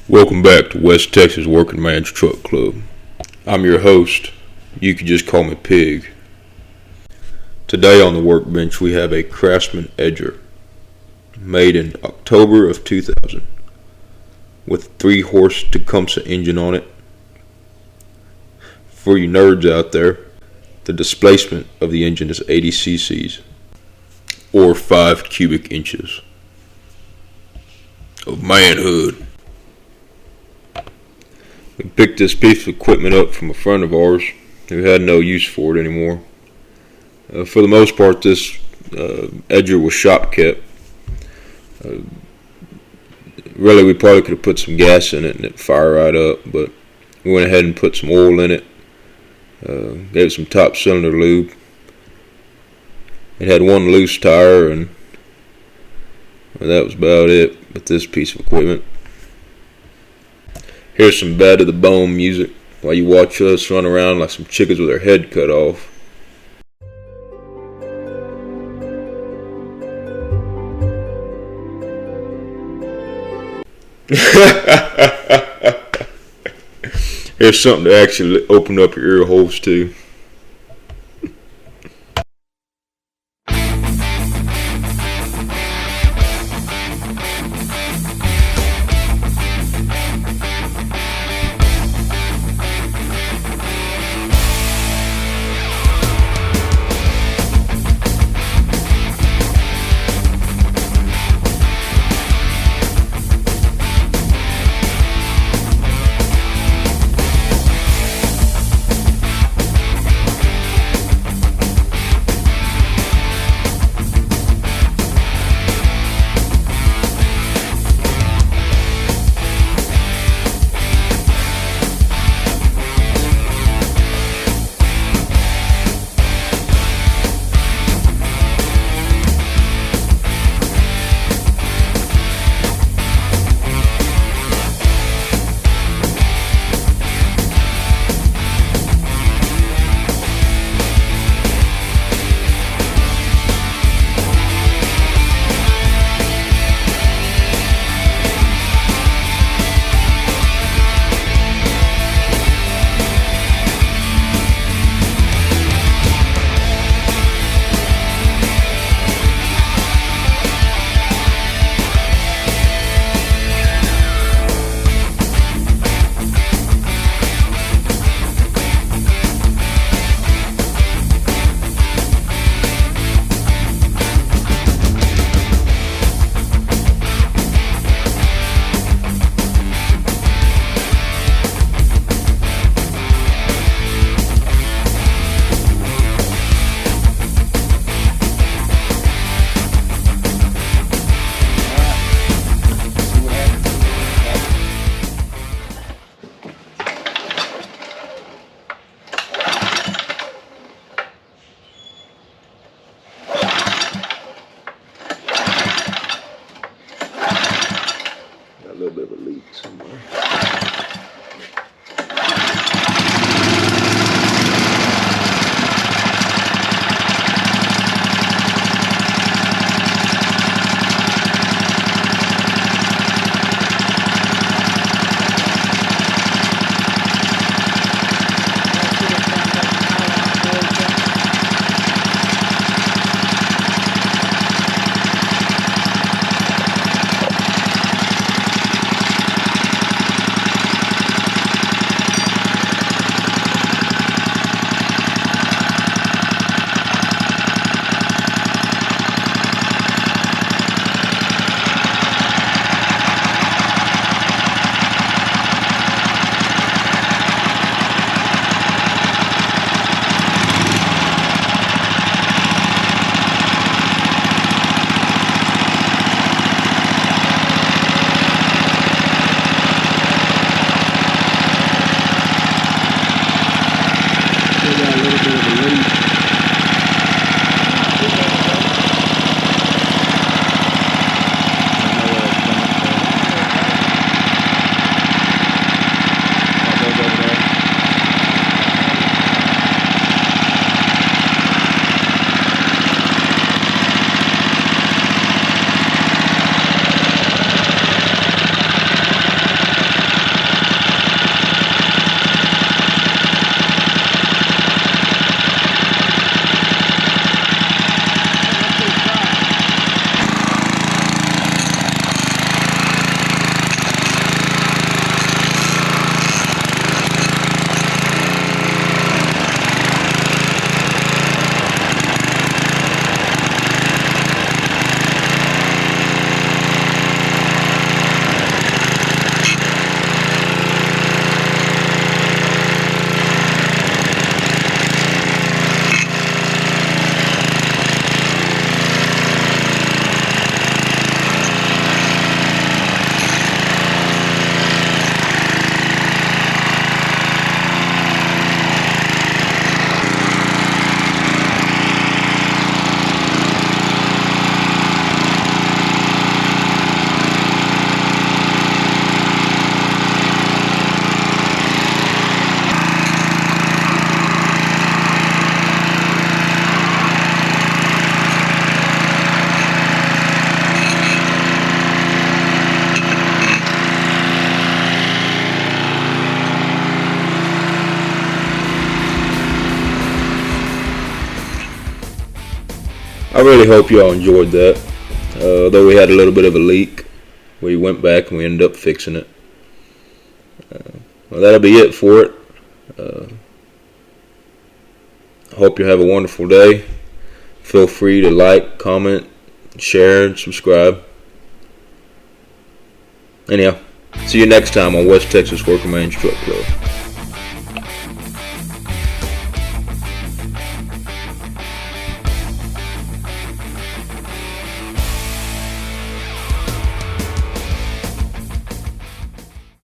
Welcome back to West Texas Working Man's Truck Club. I'm your host. You can just call me Pig. Today on the workbench we have a Craftsman Edger made in October of 2000 with a 3-horse Tecumseh engine on it. For you nerds out there, the displacement of the engine is 80 cc's or 5 cubic inches of manhood. We picked this piece of equipment up from a friend of ours who had no use for it anymore. For the most part, this Edger was shop kept. Really, we probably could have put some gas in it and it'd fire right up, but we went ahead and put some oil in it. Gave it some top cylinder lube. It had one loose tire, and that was about it with this piece of equipment. Here's some bad to the bone music while you watch us run around like some chickens with their head cut off. Here's something to actually open up your ear holes to. A little bit of a leak somewhere. I really hope y'all enjoyed that. Though we had a little bit of a leak, we went back and we ended up fixing it. Well, that'll be it for it. I hope you have a wonderful day. Feel free to like, comment, share, and subscribe. Anyhow, see you next time on West Texas Working Man's Truck Club.